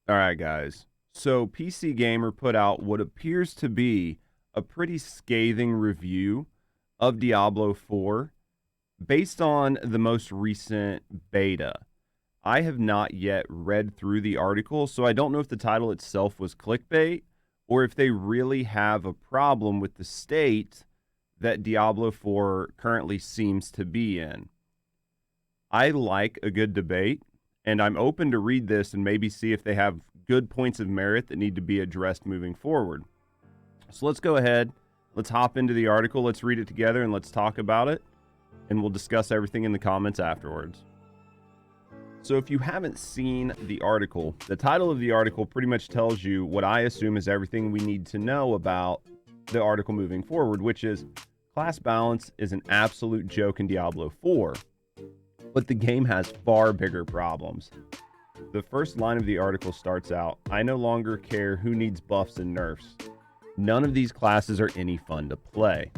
All right, guys. So PC Gamer put out what appears to be a pretty scathing review of Diablo 4 based on the most recent beta. I have not yet read through the article, so I don't know if the title itself was clickbait or if they really have a problem with the state that Diablo 4 currently seems to be in. I like a good debate, and I'm open to read this and maybe see if they have good points of merit that need to be addressed moving forward. So let's go ahead. Let's hop into the article. Let's read it together and let's talk about it. And we'll discuss everything in the comments afterwards. So if you haven't seen the article, the title of the article pretty much tells you what I assume is everything we need to know about the article moving forward, which is class balance is an absolute joke in Diablo 4. But the game has far bigger problems. The first line of the article starts out, I no longer care who needs buffs and nerfs. None of these classes are any fun to play.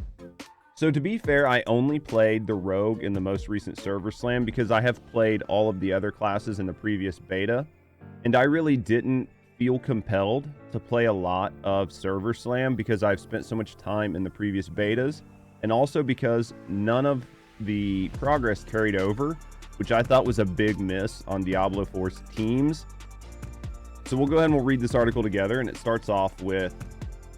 So to be fair, I only played the Rogue in the most recent Server Slam because I have played all of the other classes in the previous beta, and I really didn't feel compelled to play a lot of Server Slam because I've spent so much time in the previous betas, and also because none of the progress carried over, which I thought was a big miss on Diablo 4's teams. So we'll go ahead and we'll read this article together, and it starts off with,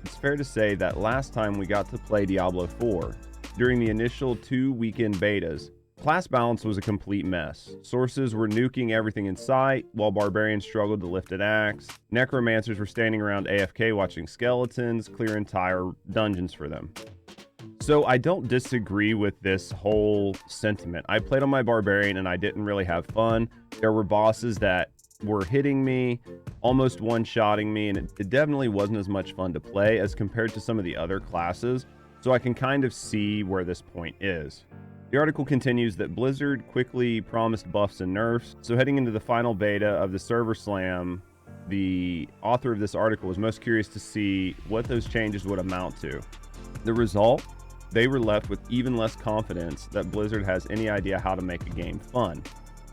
it's fair to say that last time we got to play Diablo 4, during the initial 2 weekend betas, class balance was a complete mess. Sources were nuking everything in sight, while barbarians struggled to lift an axe. Necromancers were standing around AFK watching skeletons clear entire dungeons for them. So I don't disagree with this whole sentiment. I played on my barbarian and I didn't really have fun. There were bosses that were hitting me, almost one-shotting me, and it definitely wasn't as much fun to play as compared to some of the other classes. So I can kind of see where this point is. The article continues that Blizzard quickly promised buffs and nerfs. So heading into the final beta of the Server Slam, the author of this article was most curious to see what those changes would amount to. The result? They were left with even less confidence that Blizzard has any idea how to make a game fun.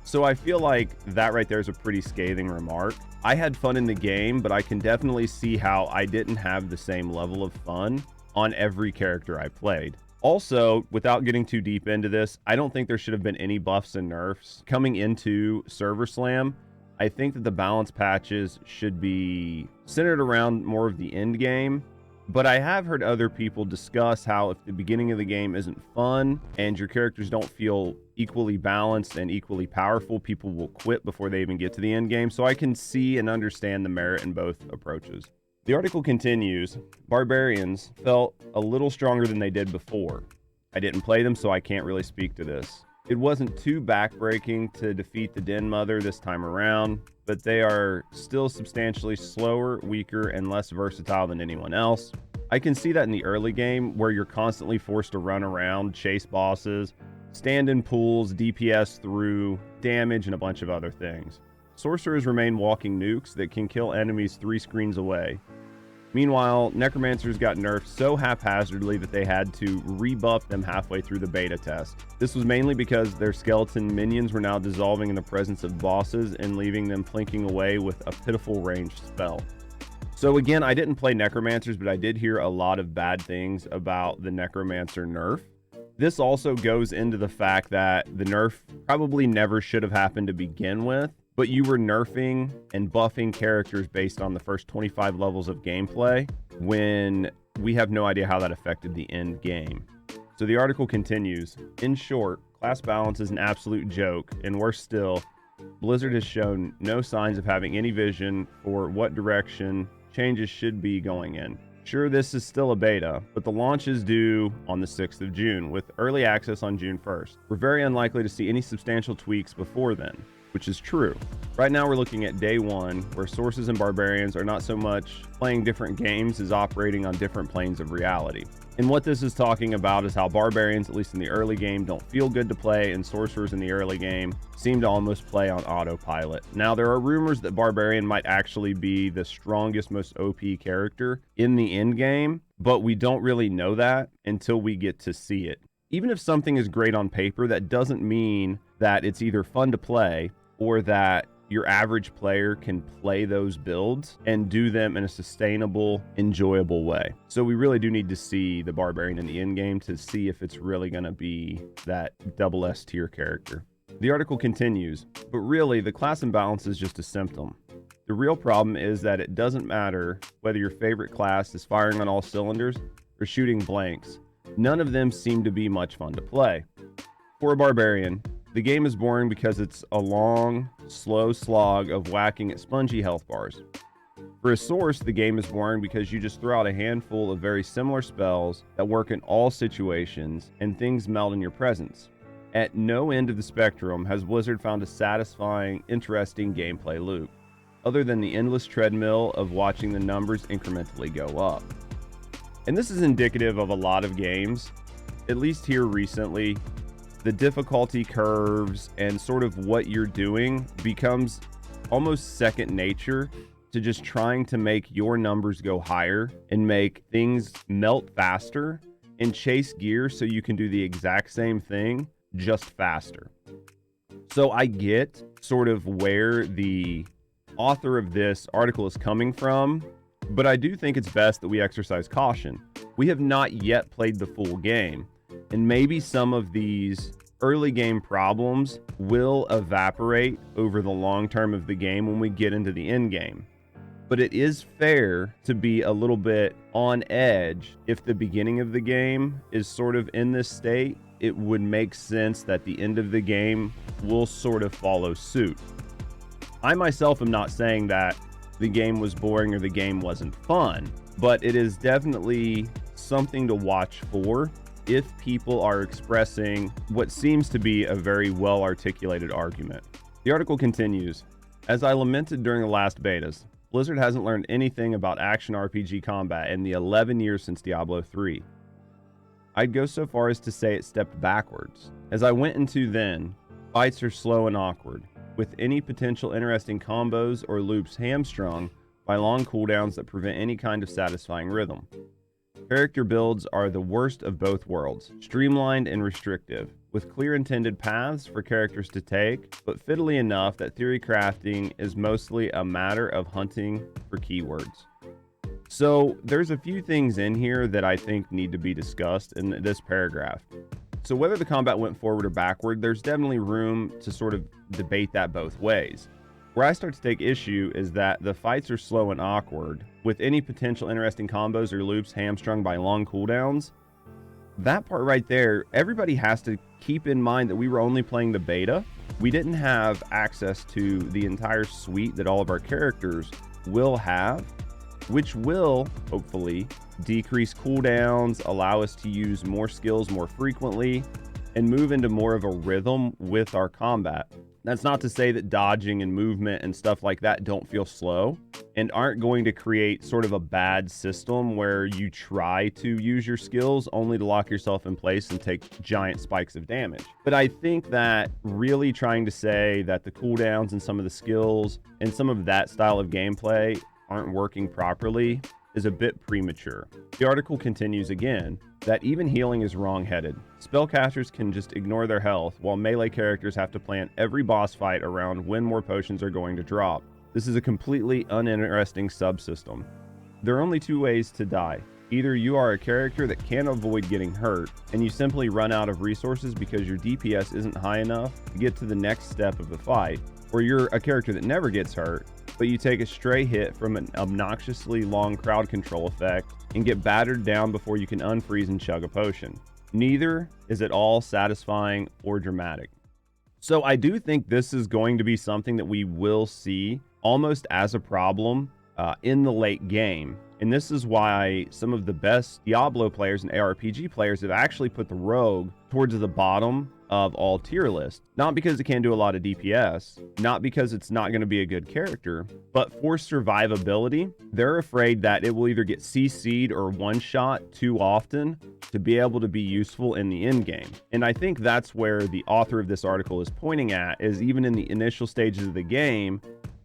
So I feel like that right there is a pretty scathing remark. I had fun in the game, but I can definitely see how I didn't have the same level of fun on every character I played. Also, without getting too deep into this, I don't think there should have been any buffs and nerfs coming into Server Slam. I think that the balance patches should be centered around more of the end game. But I have heard other people discuss how if the beginning of the game isn't fun and your characters don't feel equally balanced and equally powerful, people will quit before they even get to the end game. So I can see and understand the merit in both approaches. The article continues, barbarians felt a little stronger than they did before. I didn't play them, so I can't really speak to this. It wasn't too backbreaking to defeat the Den Mother this time around, but they are still substantially slower, weaker, and less versatile than anyone else. I can see that in the early game, where you're constantly forced to run around, chase bosses, stand in pools, DPS through, damage, and a bunch of other things. Sorcerers remain walking nukes that can kill enemies 3 screens away. Meanwhile, Necromancers got nerfed so haphazardly that they had to rebuff them halfway through the beta test. This was mainly because their skeleton minions were now dissolving in the presence of bosses and leaving them plinking away with a pitiful ranged spell. So again, I didn't play Necromancers, but I did hear a lot of bad things about the Necromancer nerf. This also goes into the fact that the nerf probably never should have happened to begin with, but you were nerfing and buffing characters based on the first 25 levels of gameplay when we have no idea how that affected the end game. So the article continues, in short, class balance is an absolute joke, and worse still, Blizzard has shown no signs of having any vision for what direction changes should be going in. Sure, this is still a beta, but the launch is due on the 6th of June, with early access on June 1st. We're very unlikely to see any substantial tweaks before then, which is true. Right now we're looking at day 1, where sources and barbarians are not so much playing different games as operating on different planes of reality. And what this is talking about is how barbarians, at least in the early game, don't feel good to play, and sorcerers in the early game seem to almost play on autopilot. Now, there are rumors that barbarian might actually be the strongest, most OP character in the end game, but we don't really know that until we get to see it. Even if something is great on paper, that doesn't mean that it's either fun to play or that your average player can play those builds and do them in a sustainable, enjoyable way. So we really do need to see the Barbarian in the end game to see if it's really going to be that double S tier character. The article continues, but really the class imbalance is just a symptom. The real problem is that it doesn't matter whether your favorite class is firing on all cylinders or shooting blanks. None of them seem to be much fun to play. For a Barbarian, the game is boring because it's a long, slow slog of whacking at spongy health bars. For a Source, the game is boring because you just throw out a handful of very similar spells that work in all situations and things melt in your presence. At no end of the spectrum has Blizzard found a satisfying, interesting gameplay loop, other than the endless treadmill of watching the numbers incrementally go up. And this is indicative of a lot of games, at least here recently. The difficulty curves and sort of what you're doing becomes almost second nature to just trying to make your numbers go higher and make things melt faster and chase gear so you can do the exact same thing just faster. So I get sort of where the author of this article is coming from, but I do think it's best that we exercise caution. We have not yet played the full game, and maybe some of these early game problems will evaporate over the long term of the game when we get into the end game. But it is fair to be a little bit on edge if the beginning of the game is sort of in this state. It would make sense that the end of the game will sort of follow suit. I myself am not saying that the game was boring or the game wasn't fun, but it is definitely something to watch for if people are expressing what seems to be a very well articulated argument. The article continues, as I lamented during the last betas, Blizzard hasn't learned anything about action RPG combat in the 11 years since Diablo 3. I'd go so far as to say it stepped backwards. As I went into then, fights are slow and awkward, with any potential interesting combos or loops hamstrung by long cooldowns that prevent any kind of satisfying rhythm. Character builds are the worst of both worlds, streamlined and restrictive, with clear intended paths for characters to take, but fiddly enough that theory crafting is mostly a matter of hunting for keywords. So there's a few things in here that I think need to be discussed in this paragraph. So whether the combat went forward or backward, there's definitely room to sort of debate that both ways. Where I start to take issue is that the fights are slow and awkward, with any potential interesting combos or loops hamstrung by long cooldowns. That part right there, everybody has to keep in mind that we were only playing the beta. We didn't have access to the entire suite that all of our characters will have, which will, hopefully, decrease cooldowns, allow us to use more skills more frequently, and move into more of a rhythm with our combat. That's not to say that dodging and movement and stuff like that don't feel slow and aren't going to create sort of a bad system where you try to use your skills only to lock yourself in place and take giant spikes of damage. But I think that really trying to say that the cooldowns and some of the skills and some of that style of gameplay aren't working properly is a bit premature. The article continues again that even healing is wrong-headed. Spellcasters can just ignore their health, while melee characters have to plan every boss fight around when more potions are going to drop. This is a completely uninteresting subsystem. There are only two ways to die. Either you are a character that can't avoid getting hurt, and you simply run out of resources because your DPS isn't high enough to get to the next step of the fight, or you're a character that never gets hurt, but you take a stray hit from an obnoxiously long crowd control effect and get battered down before you can unfreeze and chug a potion. Neither is at all satisfying or dramatic. So I do think this is going to be something that we will see almost as a problem in the late game. And this is why some of the best Diablo players and ARPG players have actually put the rogue towards the bottom of all tier lists. Not because it can't do a lot of DPS, not because it's not going to be a good character, but for survivability, they're afraid that it will either get CC'd or one-shot too often to be able to be useful in the end game. And I think that's where the author of this article is pointing at, is even in the initial stages of the game,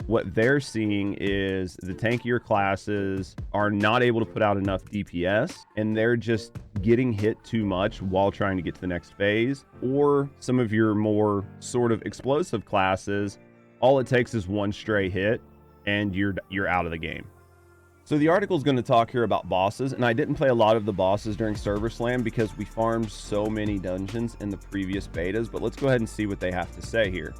what they're seeing is the tankier classes are not able to put out enough DPS, and they're just getting hit too much while trying to get to the next phase. Or some of your more sort of explosive classes All it takes is one stray hit and you're out of the game. So the article is going to talk here about bosses, and I didn't play a lot of the bosses during Server Slam because we farmed so many dungeons in the previous betas, but let's go ahead and see what they have to say here.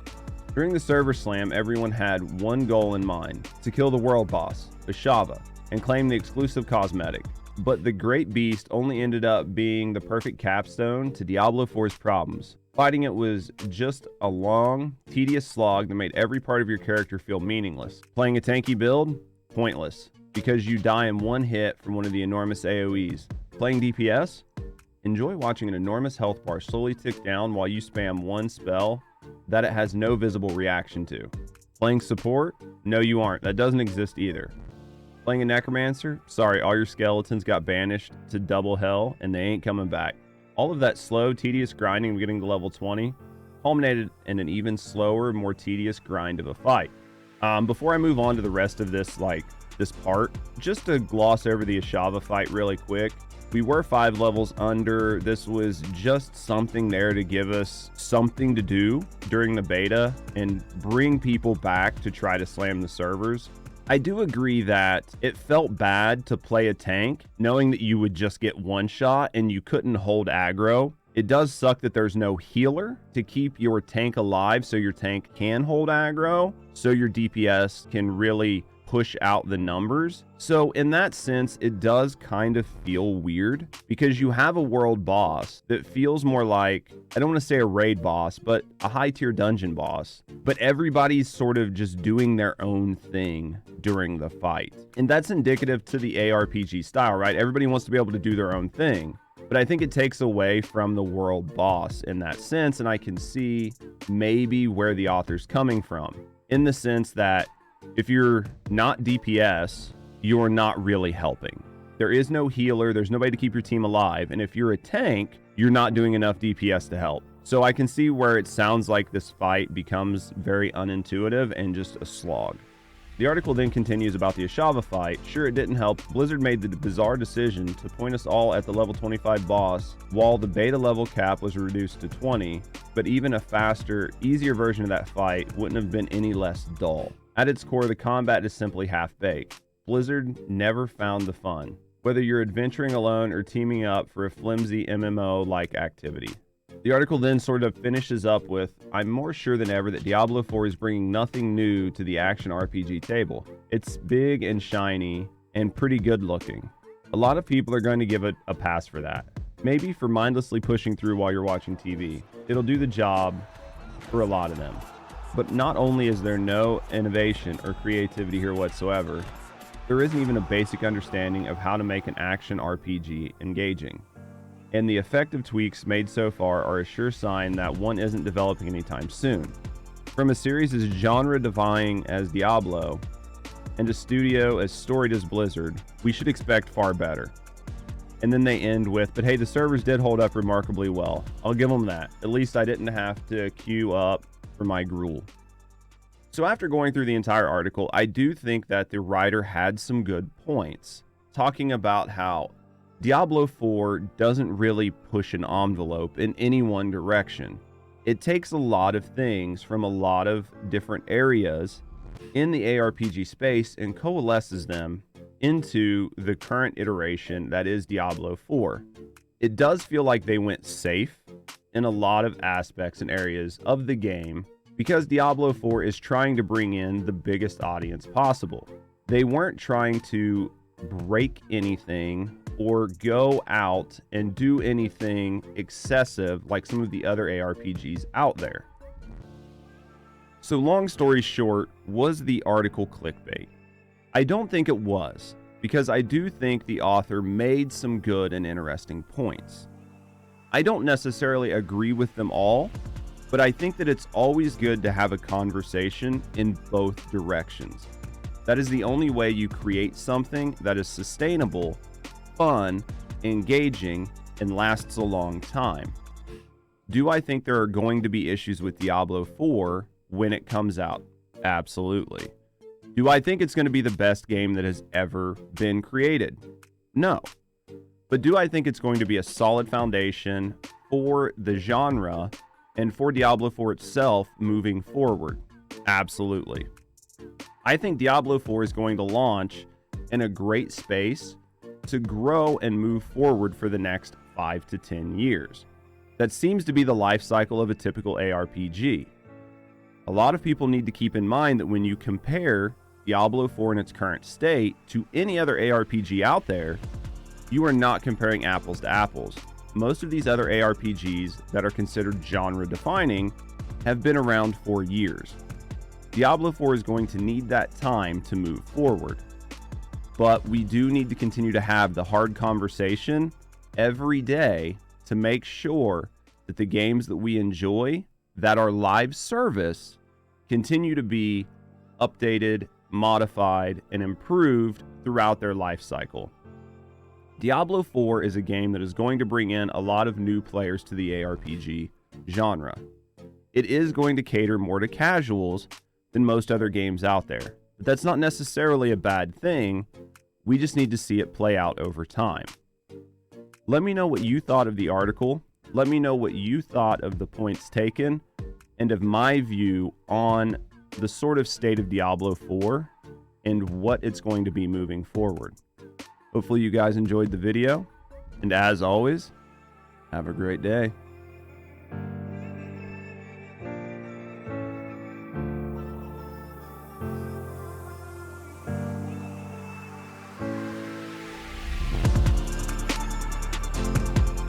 During the Server Slam, everyone had one goal in mind: to kill the world boss, Ashava, and claim the exclusive cosmetic. But the Great Beast only ended up being the perfect capstone to Diablo 4's problems. Fighting it was just a long, tedious slog that made every part of your character feel meaningless. Playing a tanky build? Pointless, because you die in one hit from one of the enormous AoEs. Playing DPS? Enjoy watching an enormous health bar slowly tick down while you spam one spell that it has no visible reaction to. Playing support? No, you aren't. That doesn't exist either. Playing a necromancer? Sorry, all your skeletons got banished to double hell and they ain't coming back. All of that slow, tedious grinding of getting to level 20 culminated in an even slower, more tedious grind of a fight. Before I move on to the rest of this part, just to gloss over the Ashava fight really quick. We were 5 levels under. This was just something there to give us something to do during the beta and bring people back to try to slam the servers. I do agree that it felt bad to play a tank knowing that you would just get one shot and you couldn't hold aggro. It does suck that there's no healer to keep your tank alive so your tank can hold aggro, so your DPS can really push out the numbers. So in that sense, it does kind of feel weird because you have a world boss that feels more like, I don't want to say a raid boss, but a high tier dungeon boss, but everybody's sort of just doing their own thing during the fight. And that's indicative to the ARPG style, right? Everybody wants to be able to do their own thing. But I think it takes away from the world boss in that sense, and I can see maybe where the author's coming from, in the sense that if you're not DPS, you're not really helping. There is no healer, there's nobody to keep your team alive, and if you're a tank, you're not doing enough DPS to help. So I can see where it sounds like this fight becomes very unintuitive and just a slog. The article then continues about the Ashava fight. Sure, it didn't help. Blizzard made the bizarre decision to point us all at the level 25 boss while the beta level cap was reduced to 20, but even a faster, easier version of that fight wouldn't have been any less dull. At its core, the combat is simply half-baked. Blizzard never found the fun, whether you're adventuring alone or teaming up for a flimsy MMO-like activity. The article then sort of finishes up with, I'm more sure than ever that Diablo 4 is bringing nothing new to the action RPG table. It's big and shiny and pretty good looking. A lot of people are going to give it a pass for that. Maybe for mindlessly pushing through while you're watching TV. It'll do the job for a lot of them. But not only is there no innovation or creativity here whatsoever, there isn't even a basic understanding of how to make an action RPG engaging. And the effective tweaks made so far are a sure sign that one isn't developing anytime soon. From a series as genre-defying as Diablo and a studio as storied as Blizzard, we should expect far better. And then they end with, but hey, the servers did hold up remarkably well. I'll give them that. At least I didn't have to queue up for my gruel. So after going through the entire article, I do think that the writer had some good points, talking about how Diablo 4 doesn't really push an envelope in any one direction. It takes a lot of things from a lot of different areas in the ARPG space and coalesces them into the current iteration that is Diablo 4. It does feel like they went safe in a lot of aspects and areas of the game because Diablo 4 is trying to bring in the biggest audience possible. They weren't trying to break anything or go out and do anything excessive like some of the other ARPGs out there. So long story short, was the article clickbait? I don't think it was, because I do think the author made some good and interesting points. I don't necessarily agree with them all, but I think that it's always good to have a conversation in both directions. That is the only way you create something that is sustainable, fun, engaging, and lasts a long time. Do I think there are going to be issues with Diablo 4 when it comes out? Absolutely. Do I think it's going to be the best game that has ever been created? No. But do I think it's going to be a solid foundation for the genre and for Diablo 4 itself moving forward? Absolutely. I think Diablo 4 is going to launch in a great space to grow and move forward for the next 5 to 10 years. That seems to be the life cycle of a typical ARPG. A lot of people need to keep in mind that when you compare Diablo 4 in its current state to any other ARPG out there, you are not comparing apples to apples. Most of these other ARPGs that are considered genre defining have been around for years. Diablo 4 is going to need that time to move forward. But we do need to continue to have the hard conversation every day to make sure that the games that we enjoy that are live service continue to be updated, modified, and improved throughout their life cycle. Diablo 4 is a game that is going to bring in a lot of new players to the ARPG genre. It is going to cater more to casuals than most other games out there. But that's not necessarily a bad thing. We just need to see it play out over time. Let me know what you thought of the article. Let me know what you thought of the points taken and of my view on the sort of state of Diablo 4 and what it's going to be moving forward. Hopefully you guys enjoyed the video. And as always, have a great day.